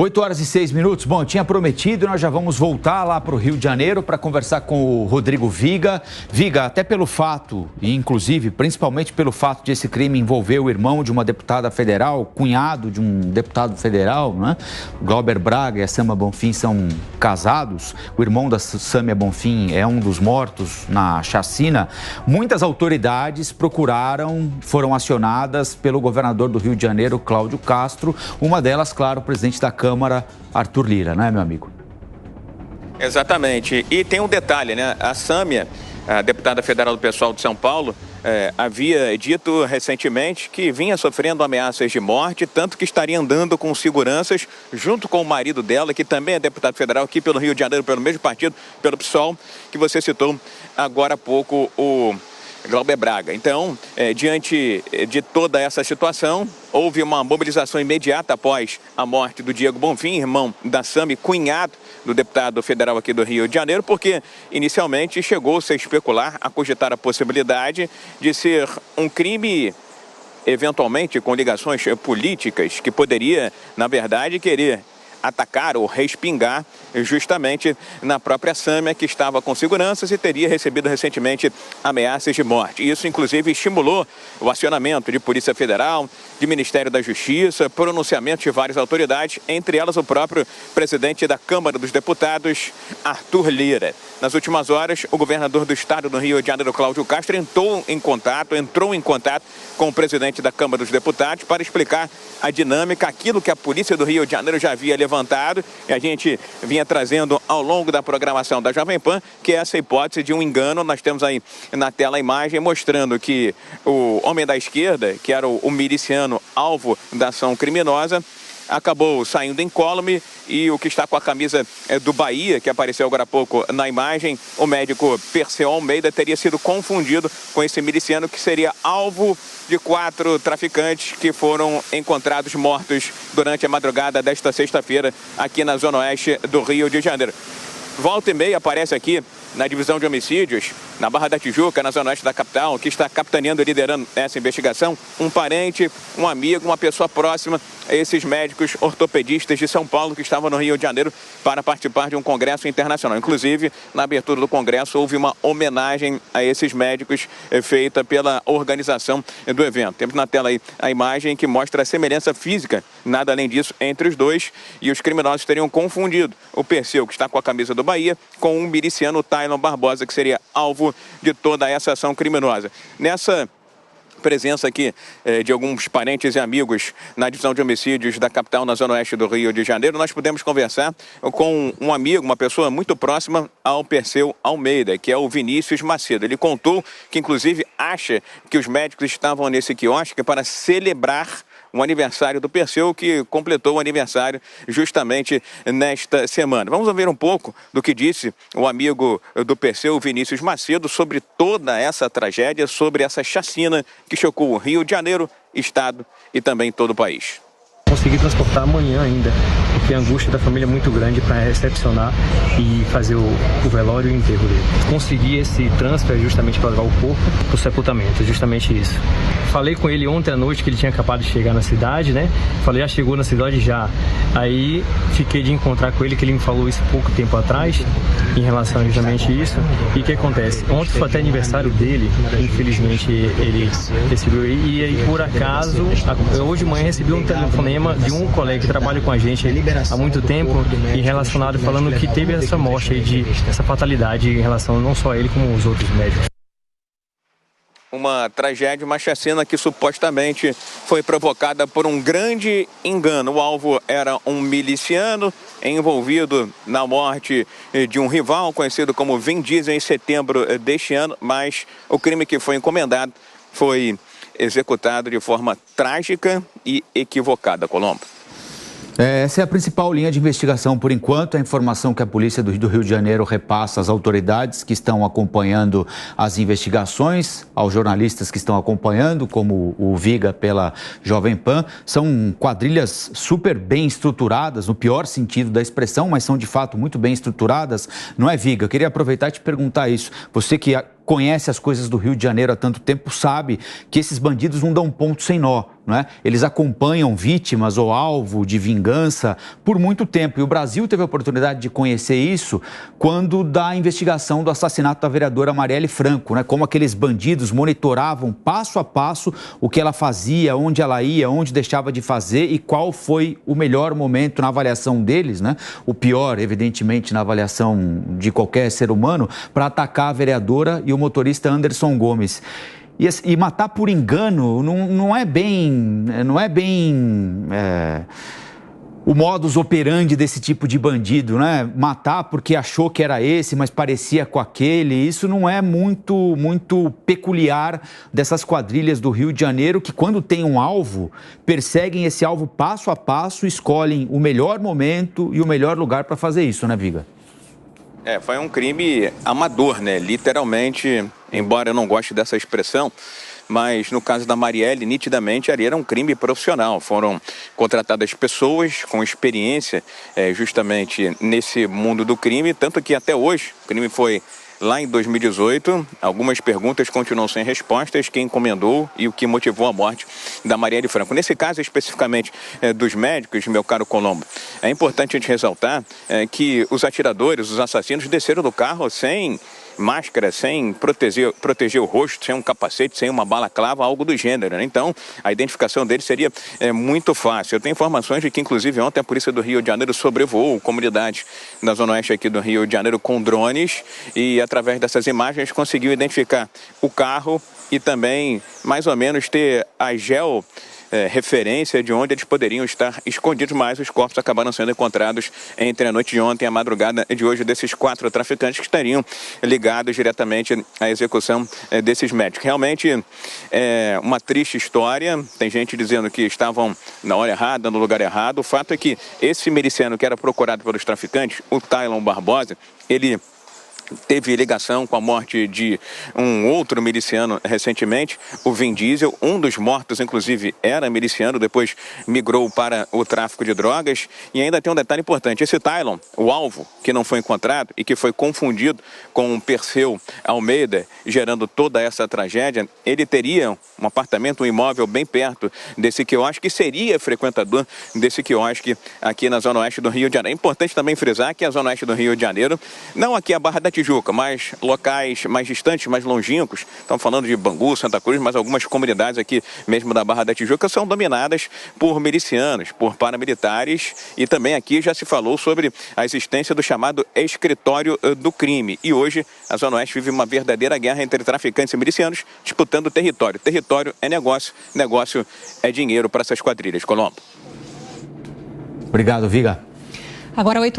8h06. Bom, tinha prometido, nós já vamos voltar lá para o Rio de Janeiro para conversar com o Rodrigo Viga. Viga, até pelo fato, e inclusive, principalmente pelo fato de esse crime envolver o irmão de uma deputada federal, cunhado de um deputado federal, né? O Glauber Braga e a Sâmia Bonfim são casados. O irmão da Sâmia Bonfim é um dos mortos na chacina. Muitas autoridades foram acionadas pelo governador do Rio de Janeiro, Cláudio Castro. Uma delas, claro, o presidente da Câmara, Arthur Lira, não é, meu amigo? Exatamente. E tem um detalhe, né? A Sâmia, a deputada federal do PSOL de São Paulo, havia dito recentemente que vinha sofrendo ameaças de morte, tanto que estaria andando com seguranças junto com o marido dela, que também é deputado federal aqui pelo Rio de Janeiro, pelo mesmo partido, pelo PSOL, que você citou agora há pouco, o Glauber Braga. Então, diante de toda essa situação, houve uma mobilização imediata após a morte do Diego Bonfim, irmão da Sâmia, cunhado do deputado federal aqui do Rio de Janeiro, porque inicialmente chegou-se a especular, a cogitar a possibilidade de ser um crime eventualmente com ligações políticas, que poderia, na verdade, querer atacar ou respingar justamente na própria Sâmia, que estava com seguranças e teria recebido recentemente ameaças de morte. Isso, inclusive, estimulou o acionamento de Polícia Federal, de Ministério da Justiça, pronunciamento de várias autoridades, entre elas o próprio presidente da Câmara dos Deputados, Arthur Lira. Nas últimas horas, o governador do estado do Rio de Janeiro, Cláudio Castro, entrou em contato com o presidente da Câmara dos Deputados para explicar a dinâmica, aquilo que a Polícia do Rio de Janeiro já havia levantado e a gente vinha trazendo ao longo da programação da Jovem Pan, que é essa hipótese de um engano. Nós temos aí na tela a imagem mostrando que o homem da esquerda, que era o miliciano alvo da ação criminosa, acabou saindo incólume, e o que está com a camisa do Bahia, que apareceu agora há pouco na imagem, o médico Perseu Almeida, teria sido confundido com esse miliciano, que seria alvo de 4 traficantes que foram encontrados mortos durante a madrugada desta sexta-feira aqui na zona oeste do Rio de Janeiro. Volta e meia aparece aqui na divisão de homicídios, na Barra da Tijuca, na zona oeste da capital, que está capitaneando e liderando essa investigação, um parente, um amigo, uma pessoa próxima a esses médicos ortopedistas de São Paulo que estavam no Rio de Janeiro para participar de um congresso internacional. Inclusive, na abertura do congresso, houve uma homenagem a esses médicos feita pela organização do evento. Temos na tela aí a imagem que mostra a semelhança física, nada além disso, entre os dois, e os criminosos teriam confundido o Perseu, que está com a camisa do Bahia, com um miliciano, Tailon Barbosa, que seria alvo de toda essa ação criminosa. Nessa presença aqui de alguns parentes e amigos na divisão de homicídios da capital, na zona oeste do Rio de Janeiro, nós pudemos conversar com um amigo, uma pessoa muito próxima ao Perseu Almeida, que é o Vinícius Macedo. Ele contou que, inclusive, acha que os médicos estavam nesse quiosque para celebrar o aniversário do Perseu, que completou o aniversário justamente nesta semana. Vamos ouvir um pouco do que disse o amigo do Perseu, Vinícius Macedo, sobre toda essa tragédia, sobre essa chacina que chocou o Rio de Janeiro, estado e também todo o país. Consegui transportar amanhã ainda, porque a angústia da família é muito grande para recepcionar e fazer o velório e o enterro dele. Consegui esse transfer justamente para levar o corpo para o sepultamento, justamente isso. Falei com ele ontem à noite, que ele tinha acabado de chegar na cidade, né? Falei, chegou na cidade já. Aí fiquei de encontrar com ele, que ele me falou isso pouco tempo atrás, em relação a justamente isso. E o que acontece? Ontem foi até aniversário dele, infelizmente ele recebeu, e aí por acaso, hoje de manhã recebi um telefonema de um colega que trabalha com a gente há muito tempo, e relacionado, falando que teve essa morte aí, essa fatalidade em relação não só a ele, como os outros médicos. Uma tragédia, uma chacina que supostamente foi provocada por um grande engano. O alvo era um miliciano envolvido na morte de um rival conhecido como Vin Diesel em setembro deste ano, mas o crime que foi encomendado foi executado de forma trágica e equivocada, Colombo. Essa é a principal linha de investigação por enquanto, a informação que a polícia do Rio de Janeiro repassa às autoridades que estão acompanhando as investigações, aos jornalistas que estão acompanhando, como o Viga pela Jovem Pan. São quadrilhas super bem estruturadas, no pior sentido da expressão, mas são de fato muito bem estruturadas, não é, Viga? Eu queria aproveitar e te perguntar isso. Você que conhece as coisas do Rio de Janeiro há tanto tempo sabe que esses bandidos não dão ponto sem nó. não é? Eles acompanham vítimas ou alvo de vingança por muito tempo. E o Brasil teve a oportunidade de conhecer isso quando da investigação do assassinato da vereadora Marielle Franco, né? Como aqueles bandidos monitoravam passo a passo o que ela fazia, onde ela ia, onde deixava de fazer e qual foi o melhor momento na avaliação deles, né? O pior, evidentemente, na avaliação de qualquer ser humano, para atacar a vereadora e o motorista Anderson Gomes. E matar por engano não é bem o modus operandi desse tipo de bandido, né? Matar porque achou que era esse, mas parecia com aquele. Isso não é muito peculiar dessas quadrilhas do Rio de Janeiro, que quando tem um alvo, perseguem esse alvo passo a passo, escolhem o melhor momento e o melhor lugar para fazer isso, né, Viga? Foi um crime amador, né? Literalmente, embora eu não goste dessa expressão, mas no caso da Marielle, nitidamente, ali era um crime profissional. Foram contratadas pessoas com experiência justamente nesse mundo do crime, tanto que até hoje o crime foi lá em 2018, algumas perguntas continuam sem respostas, quem encomendou e o que motivou a morte da Marielle Franco. Nesse caso, especificamente dos médicos, meu caro Colombo, é importante a gente ressaltar que os atiradores, os assassinos, desceram do carro sem máscara, sem proteger o rosto, sem um capacete, sem uma balaclava, algo do gênero, né? Então, a identificação deles seria muito fácil. Eu tenho informações de que, inclusive, ontem a polícia do Rio de Janeiro sobrevoou comunidades na zona oeste aqui do Rio de Janeiro com drones e, através dessas imagens, conseguiu identificar o carro e também, mais ou menos, ter a referência de onde eles poderiam estar escondidos, mas os corpos acabaram sendo encontrados entre a noite de ontem e a madrugada de hoje desses 4 traficantes que estariam ligados diretamente à execução desses médicos. Realmente é uma triste história, tem gente dizendo que estavam na hora errada, no lugar errado. O fato é que esse miliciano que era procurado pelos traficantes, o Tailon Barbosa, ele teve ligação com a morte de um outro miliciano recentemente, o Vin Diesel. Um dos mortos, inclusive, era miliciano, depois migrou para o tráfico de drogas. E ainda tem um detalhe importante: esse Tailon, o alvo que não foi encontrado e que foi confundido com o Perseu Almeida, gerando toda essa tragédia, ele teria um apartamento, um imóvel bem perto desse quiosque, que seria frequentador desse quiosque aqui na zona oeste do Rio de Janeiro. É importante também frisar que a zona oeste do Rio de Janeiro, não aqui a Barra da Tijuca, mas locais mais distantes, mais longínquos, estamos falando de Bangu, Santa Cruz, mas algumas comunidades aqui mesmo da Barra da Tijuca são dominadas por milicianos, por paramilitares, e também aqui já se falou sobre a existência do chamado escritório do crime. E hoje a zona oeste vive uma verdadeira guerra entre traficantes e milicianos disputando território. Território é negócio, negócio é dinheiro para essas quadrilhas. Colombo. Obrigado, Viga. Agora 8 horas.